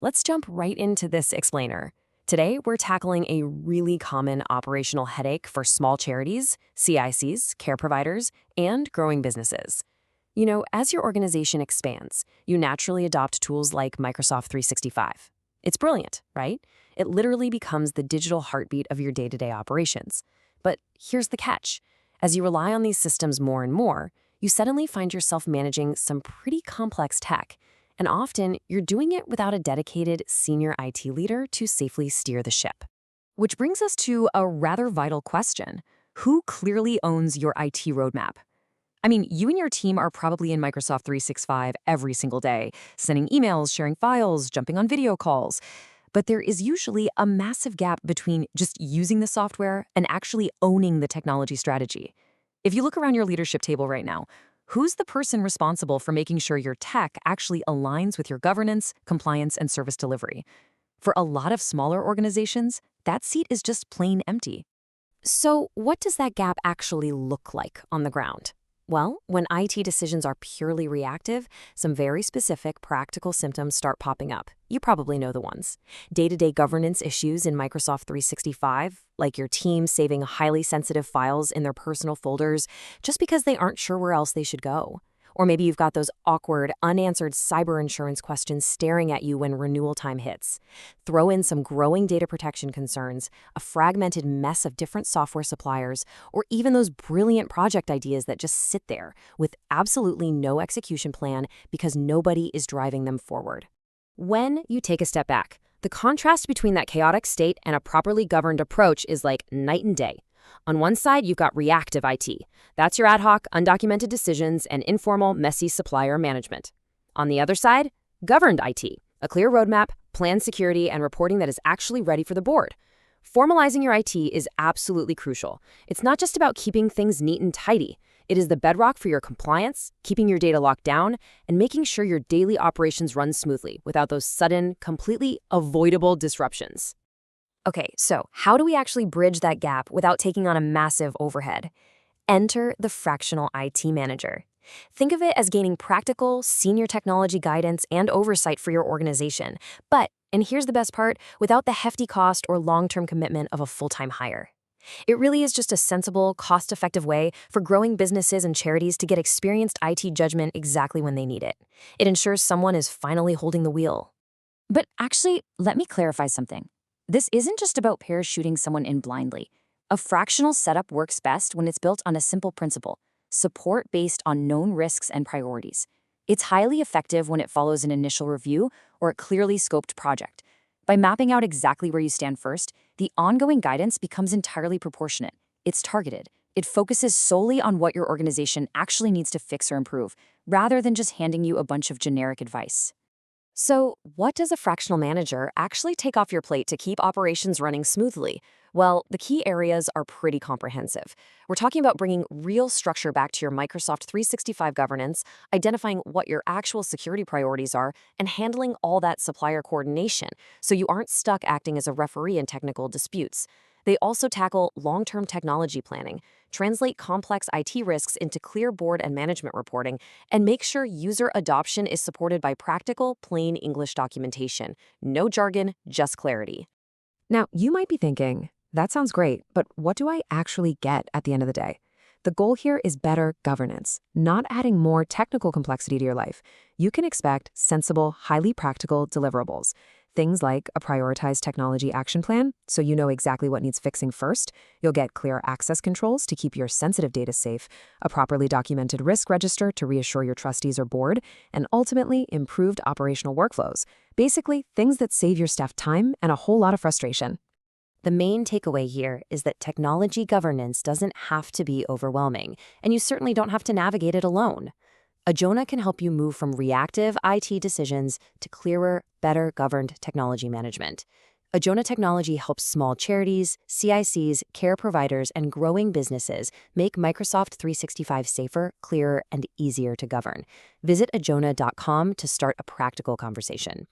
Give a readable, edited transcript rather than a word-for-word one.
Let's jump right into this explainer. Today, we're tackling a really common operational headache for small charities, CICs, care providers, and growing businesses. As your organization expands, you naturally adopt tools like Microsoft 365. It's brilliant, right? It literally becomes the digital heartbeat of your day-to-day operations. But here's the catch. As you rely on these systems more and more, you suddenly find yourself managing some pretty complex tech. And often, you're doing it without a dedicated senior IT leader to safely steer the ship. Which brings us to a rather vital question. Who clearly owns your IT roadmap? I mean, you and your team are probably in Microsoft 365 every single day, sending emails, sharing files, jumping on video calls. But there is usually a massive gap between just using the software and actually owning the technology strategy. If you look around your leadership table right now, who's the person responsible for making sure your tech actually aligns with your governance, compliance, and service delivery? For a lot of smaller organizations, that seat is just plain empty. So, what does that gap actually look like on the ground? Well, when IT decisions are purely reactive, some very specific practical symptoms start popping up. You probably know the ones. Day-to-day governance issues in Microsoft 365, like your team saving highly sensitive files in their personal folders just because they aren't sure where else they should go. Or maybe you've got those awkward, unanswered cyber insurance questions staring at you when renewal time hits. Throw in some growing data protection concerns, a fragmented mess of different software suppliers, or even those brilliant project ideas that just sit there with absolutely no execution plan because nobody is driving them forward. When you take a step back, the contrast between that chaotic state and a properly governed approach is like night and day. On one side, you've got reactive IT. That's your ad hoc, undocumented decisions and informal, messy supplier management. On the other side, governed IT, a clear roadmap, planned security, and reporting that is actually ready for the board. Formalizing your IT is absolutely crucial. It's not just about keeping things neat and tidy. It is the bedrock for your compliance, keeping your data locked down, and making sure your daily operations run smoothly without those sudden, completely avoidable disruptions. Okay, so how do we actually bridge that gap without taking on a massive overhead? Enter the Fractional IT Manager. Think of it as gaining practical, senior technology guidance and oversight for your organization. But, and here's the best part, without the hefty cost or long-term commitment of a full-time hire. It really is just a sensible, cost-effective way for growing businesses and charities to get experienced IT judgment exactly when they need it. It ensures someone is finally holding the wheel. But actually, let me clarify something. This isn't just about parachuting someone in blindly. A fractional setup works best when it's built on a simple principle: support based on known risks and priorities. It's highly effective when it follows an initial review or a clearly scoped project. By mapping out exactly where you stand first, the ongoing guidance becomes entirely proportionate. It's targeted. It focuses solely on what your organization actually needs to fix or improve, rather than just handing you a bunch of generic advice. So, what does a fractional manager actually take off your plate to keep operations running smoothly? Well, the key areas are pretty comprehensive. We're talking about bringing real structure back to your Microsoft 365 governance, identifying what your actual security priorities are, and handling all that supplier coordination so you aren't stuck acting as a referee in technical disputes. They also tackle long-term technology planning, translate complex IT risks into clear board and management reporting, and make sure user adoption is supported by practical, plain English documentation. No jargon, just clarity. Now, you might be thinking, that sounds great, but what do I actually get at the end of the day? The goal here is better governance, not adding more technical complexity to your life. You can expect sensible, highly practical deliverables. Things like a prioritized technology action plan, so you know exactly what needs fixing first. You'll get clear access controls to keep your sensitive data safe, a properly documented risk register to reassure your trustees or board, and ultimately improved operational workflows. Basically, things that save your staff time and a whole lot of frustration. The main takeaway here is that technology governance doesn't have to be overwhelming, and you certainly don't have to navigate it alone. Adjona can help you move from reactive IT decisions to clearer, better governed technology management. Adjona Technology helps small charities, CICs, care providers, and growing businesses make Microsoft 365 safer, clearer, and easier to govern. Visit adjona.com to start a practical conversation.